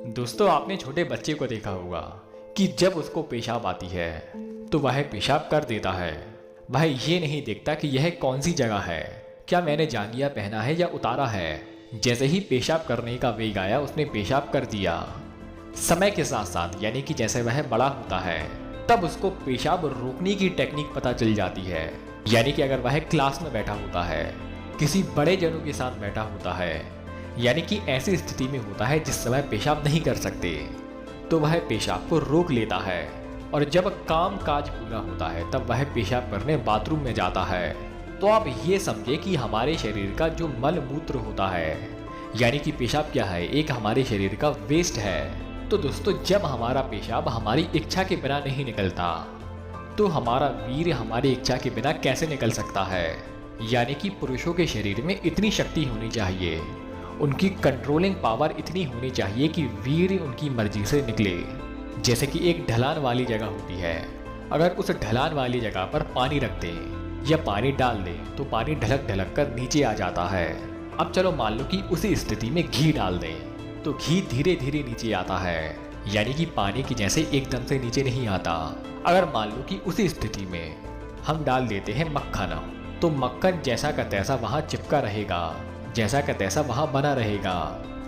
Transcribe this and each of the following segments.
दोस्तों, आपने छोटे बच्चे को देखा होगा कि जब उसको पेशाब आती है तो वह पेशाब कर देता है। वह ये नहीं देखता कि यह कौन सी जगह है, क्या मैंने जांघिया पहना है या उतारा है। जैसे ही पेशाब करने का वेग आया उसने पेशाब कर दिया। समय के साथ साथ यानी कि जैसे वह बड़ा होता है तब उसको पेशाब रोकने की टेक्निक पता चल जाती है। यानी कि अगर वह क्लास में बैठा होता है, किसी बड़े जनों के साथ बैठा होता है, यानी कि ऐसी स्थिति में होता है जिस समय पेशाब नहीं कर सकते, तो वह पेशाब को रोक लेता है और जब काम काज पूरा होता है तब वह पेशाब करने बाथरूम में जाता है। तो आप ये समझे कि हमारे शरीर का जो मल मूत्र होता है, यानी कि पेशाब क्या है, एक हमारे शरीर का वेस्ट है। तो दोस्तों, जब हमारा पेशाब हमारी इच्छा के बिना नहीं निकलता तो हमारा वीर्य हमारी इच्छा के बिना कैसे निकल सकता है। यानी कि पुरुषों के शरीर में इतनी शक्ति होनी चाहिए, उनकी कंट्रोलिंग पावर इतनी होनी चाहिए कि वीर्य उनकी मर्जी से निकले। जैसे कि एक ढलान वाली जगह होती है, अगर उस ढलान वाली जगह पर पानी रख दें या पानी डाल दें तो पानी ढलक ढलक कर नीचे आ जाता है। अब चलो मान लो कि उसी स्थिति में घी डाल दें तो घी धीरे धीरे नीचे आता है, यानी कि पानी की जैसे एकदम से नीचे नहीं आता। अगर मान लो कि उसी स्थिति में हम डाल देते हैं मक्खन, तो मक्खन जैसा का तैसा वहाँ चिपका रहेगा, जैसा का तैसा वहाँ बना रहेगा।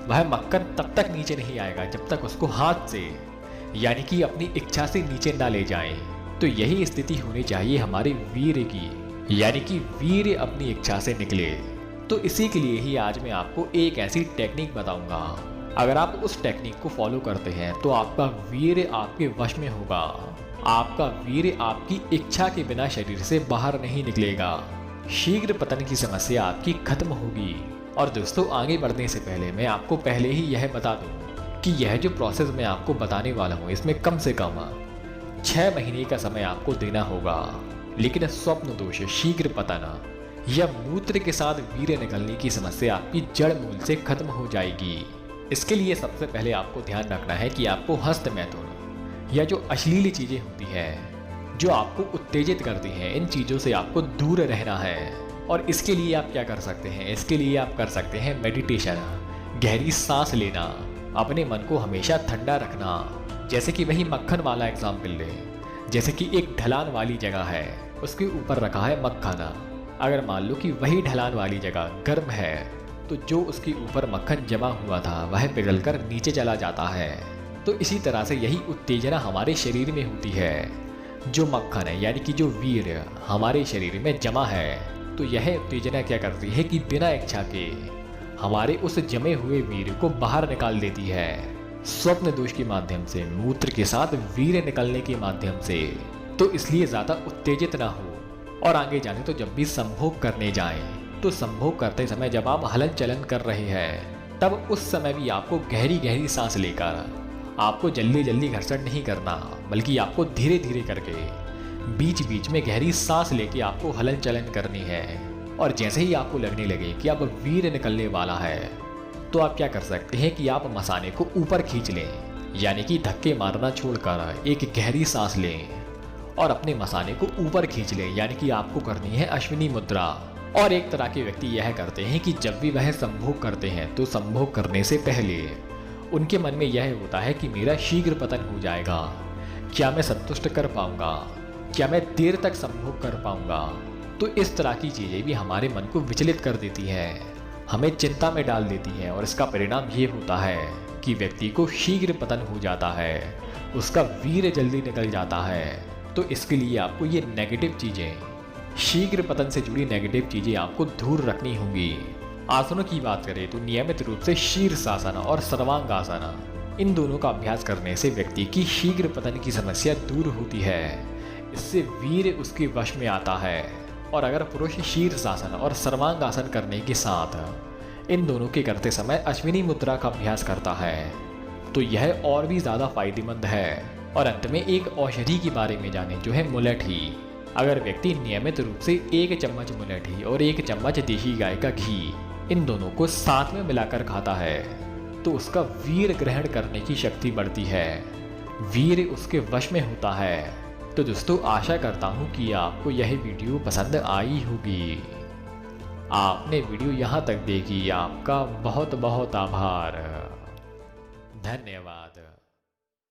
वह मक्खन तब तक नीचे नहीं आएगा जब तक उसको हाथ से यानी कि अपनी इच्छा से नीचे ना ले जाएं। तो यही स्थिति होनी चाहिए हमारे वीर्य की, यानी कि वीर्य अपनी इच्छा से निकले। तो इसी के लिए ही आज मैं आपको एक ऐसी टेक्निक बताऊंगा, अगर आप उस टेक्निक को फॉलो करते हैं तो आपका वीर्य आपके वश में होगा। आपका वीर्य आपकी इच्छा के बिना शरीर से बाहर नहीं निकलेगा। शीघ्र पतन की समस्या आपकी खत्म होगी। और दोस्तों, आगे बढ़ने से पहले मैं आपको पहले ही यह बता दूं कि यह जो प्रोसेस मैं आपको बताने वाला हूं इसमें कम से कम 6 महीने का समय आपको देना होगा। लेकिन स्वप्न दोष, शीघ्र पतन या मूत्र के साथ वीर्य निकलने की समस्या आपकी जड़ मूल से खत्म हो जाएगी। इसके लिए सबसे पहले आपको ध्यान रखना है कि आपको हस्त मैथुन या जो अश्लील चीजें होती है, जो आपको उत्तेजित करती हैं, इन चीजों से आपको दूर रहना है। और इसके लिए आप क्या कर सकते हैं, इसके लिए आप कर सकते हैं मेडिटेशन, गहरी सांस लेना, अपने मन को हमेशा ठंडा रखना। जैसे कि वही मक्खन वाला एग्जाम्पल लें, जैसे कि एक ढलान वाली जगह है, उसके ऊपर रखा है मक्खन। अगर मान लो कि वही ढलान वाली जगह गर्म है तो जो उसके ऊपर मक्खन जमा हुआ था वह पिघलकर नीचे चला जाता है। तो इसी तरह से यही उत्तेजना हमारे शरीर में होती है। जो मक्खन है यानी कि जो वीर्य हमारे शरीर में जमा है, तो यह उत्तेजना क्या करती है कि बिना इच्छा के हमारे उस जमे हुए वीर्य को बाहर निकाल देती है, स्वप्न दोष के माध्यम से, मूत्र के साथ वीर्य निकलने के माध्यम से। तो इसलिए ज्यादा उत्तेजित ना हो। और आगे जाने तो जब भी संभोग करने जाएं तो संभोग करते समय जब आप हलन चलन कर रहे हैं तब उस समय भी आपको गहरी गहरी सांस लेकर, आपको जल्दी जल्दी घर्षण नहीं करना, बल्कि आपको धीरे धीरे करके बीच बीच में गहरी सांस लेके आपको हलन चलन करनी है। और जैसे ही आपको लगने लगे कि अब वीर्य निकलने वाला है तो आप क्या कर सकते हैं कि आप मसाने को ऊपर खींच लें, यानी कि धक्के मारना छोड़कर एक गहरी सांस लें और अपने मसाने को ऊपर खींच लें, यानी कि आपको करनी है अश्विनी मुद्रा। और एक तरह के व्यक्ति यह करते हैं कि जब भी वह संभोग करते हैं तो संभोग करने से पहले उनके मन में यह होता है कि मेरा शीघ्र पतन हो जाएगा, क्या मैं संतुष्ट कर पाऊंगा, क्या मैं देर तक संभोग कर पाऊंगा। तो इस तरह की चीजें भी हमारे मन को विचलित कर देती हैं, हमें चिंता में डाल देती हैं। और इसका परिणाम ये होता है कि व्यक्ति को शीघ्र पतन हो जाता है, उसका वीर्य जल्दी निकल जाता है। तो इसके लिए आपको ये नेगेटिव चीजें, शीघ्र पतन से जुड़ी नेगेटिव चीजें आपको दूर रखनी होंगी। आसनों की बात करें तो नियमित रूप से शीर्षासन और सर्वांगासन, इन दोनों का अभ्यास करने से व्यक्ति की शीघ्र पतन की समस्या दूर होती है। इससे वीर्य उसके वश में आता है। और अगर पुरुष शीर्षासन और सर्वांगासन करने के साथ इन दोनों के करते समय अश्विनी मुद्रा का अभ्यास करता है तो यह और भी ज्यादा फायदेमंद है। और अंत में एक औषधि के बारे में जाने, जो है मुलेठी। अगर व्यक्ति नियमित रूप से 1 चम्मच मुलेठी और 1 चम्मच देशी गाय का घी, इन दोनों को साथ में मिलाकर खाता है तो उसका वीर्य ग्रहण करने की शक्ति बढ़ती है, वीर्य उसके वश में होता है। तो दोस्तों, आशा करता हूं कि आपको यह वीडियो पसंद आई होगी। आपने वीडियो यहाँ तक देखी, आपका बहुत बहुत आभार। धन्यवाद।